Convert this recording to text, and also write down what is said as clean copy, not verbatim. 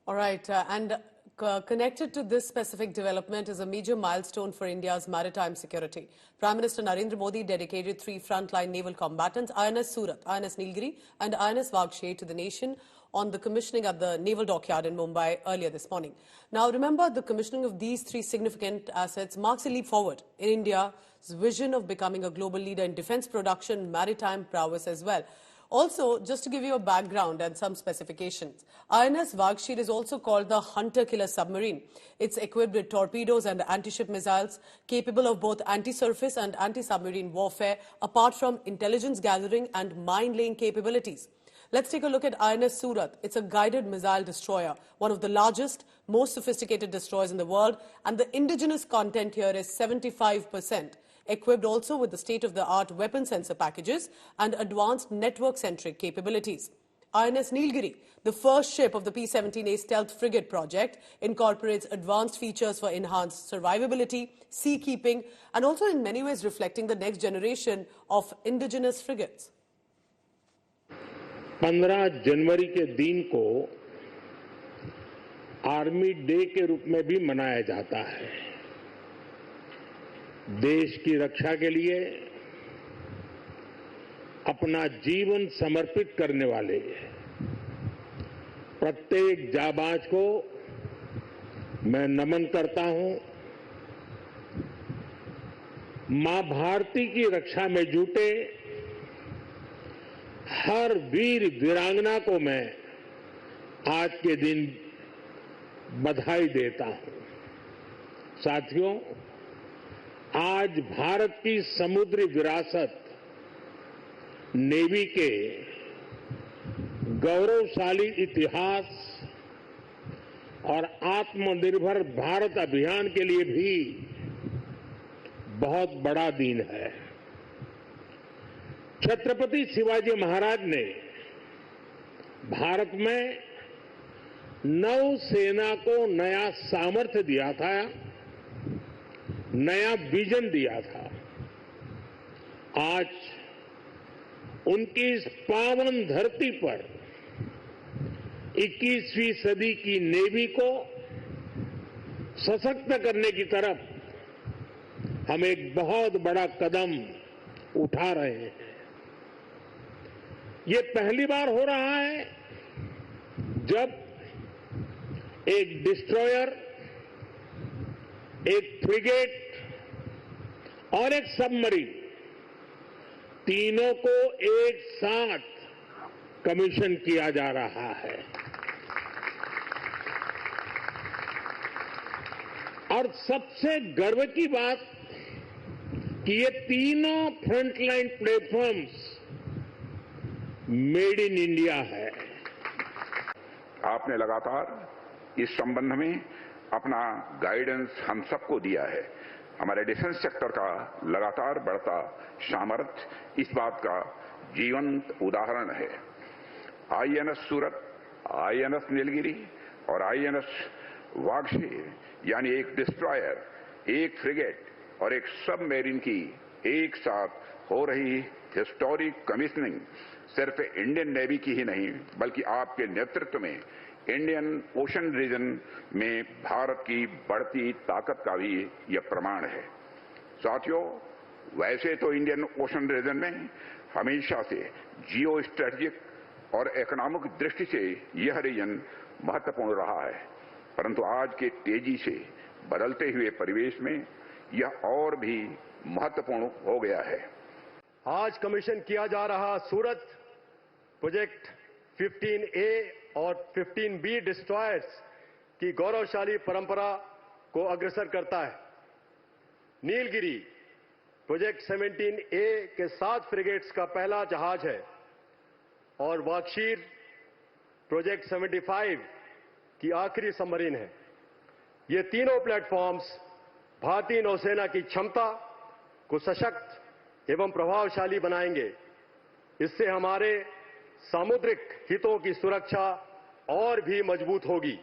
All right, connected to this specific development is a major milestone for India's maritime security. Prime Minister Narendra Modi dedicated 3 frontline naval combatants, INS Surat, INS Nilgiri and INS Vagshay, to the nation on the commissioning at the Naval Dockyard in Mumbai earlier this morning. Now, remember, the commissioning of these 3 significant assets marks a leap forward in India's vision of becoming a global leader in defense production and maritime prowess as well. Also, just to give you a background and some specifications, INS Vagshay is also called the hunter-killer submarine. It's equipped with torpedoes and anti-ship missiles capable of both anti-surface and anti-submarine warfare, apart from intelligence gathering and mine-laying capabilities. Let's take a look at INS Surat. It's a guided missile destroyer, one of the largest, most sophisticated destroyers in the world, and the indigenous content here is 75%. Equipped also with the state-of-the-art weapon sensor packages and advanced network-centric capabilities. INS Nilgiri, the first ship of the P-17A stealth frigate project, incorporates advanced features for enhanced survivability, seakeeping, and also in many ways reflecting the next generation of indigenous frigates. 15 जनवरी के दिन को army day के रूप में भी मनाया जाता है। देश की रक्षा के लिए अपना जीवन समर्पित करने वाले प्रत्येक जाबाज को मैं नमन करता हूं। मां भारती की रक्षा में जुटे हर वीर वीरांगना को मैं आज के दिन बधाई देता हूं। साथियों, आज भारत की समुद्री विरासत नेवी के गौरवशाली इतिहास और आत्मनिर्भर भारत अभियान के लिए भी बहुत बड़ा दिन है। छत्रपति शिवाजी महाराज ने भारत में नौसेना को नया सामर्थ्य दिया था, नया विजन दिया था। आज उनकी इस पावन धरती पर 21वीं सदी की नेवी को सशक्त करने की तरफ हम एक बहुत बड़ा कदम उठा रहे हैं। ये पहली बार हो रहा है जब एक डिस्ट्रॉयर, एक फ्रिगेट और एक सबमरीन तीनों को एक साथ कमीशन किया जा रहा है। और सबसे गर्व की बात कि ये तीनों frontline platforms made in India है। आपने लगातार इस संबंध में अपना गाइडेंस हम सबको दिया है। हमारे डिफेंस सेक्टर का लगातार बढ़ता सामर्थ्य इस बात का जीवंत उदाहरण है। आईएनएस सूरत, आईएनएस नीलगिरी और आईएनएस वागशे यानी एक डिस्ट्रॉयर, एक फ्रिगेट और एक सबमरीन की एक साथ हो रही हिस्टोरिक कमीशनिंग सिर्फ इंडियन नेवी की ही नहीं बल्कि आपके नेतृत्व में इंडियन ओशन रीजन में भारत की बढ़ती ताकत का भी यह प्रमाण है। साथियों, वैसे तो इंडियन ओशन रीजन में हमेशा से जियो स्ट्रेटेजिक और इकोनॉमिक दृष्टि से यह रीजन महत्वपूर्ण रहा है, परंतु आज के तेजी से बदलते हुए परिवेश में यह और भी महत्वपूर्ण हो गया है। आज कमीशन किया जा रहा सूरत प्रोजेक्ट 15A और 15B डिस्ट्रॉयर्स की गौरवशाली परंपरा को अग्रसर करता है। नीलगिरी प्रोजेक्ट 17A के 7 फ्रिगेट्स का पहला जहाज है और वागशीर प्रोजेक्ट 75 की आखिरी सबमरीन है। ये तीनों प्लेटफॉर्म्स भारतीय नौसेना की क्षमता को सशक्त एवं प्रभावशाली बनाएंगे। इससे हमारे सामुद्रिक हितों की सुरक्षा और भी मजबूत होगी।